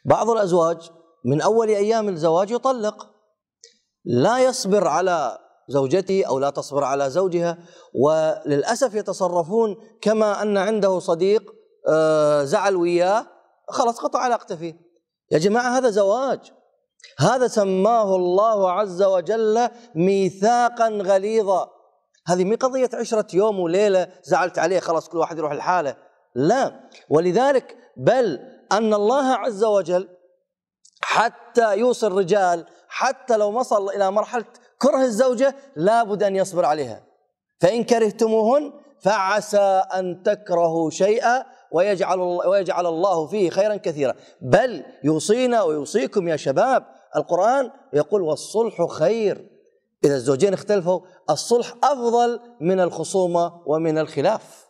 بعض الأزواج من أول أيام الزواج يطلق، لا يصبر على زوجته أو لا تصبر على زوجها، وللأسف يتصرفون كما أن عنده صديق زعل وياه خلاص قطع علاقته فيه. يا جماعة هذا زواج، هذا سماه الله عز وجل ميثاقا غليظا. هذه مي قضية عشرة يوم وليلة زعلت عليه خلاص كل واحد يروح لحاله، لا. ولذلك بل أن الله عز وجل حتى يوصي الرجال حتى لو وصل إلى مرحلة كره الزوجة لابد أن يصبر عليها، فإن كرهتموهن فعسى أن تكرهوا شيئا ويجعل الله فيه خيرا كثيرا. بل يوصينا ويوصيكم يا شباب، القرآن يقول والصلح خير. إذا الزوجين اختلفوا الصلح أفضل من الخصومة ومن الخلاف.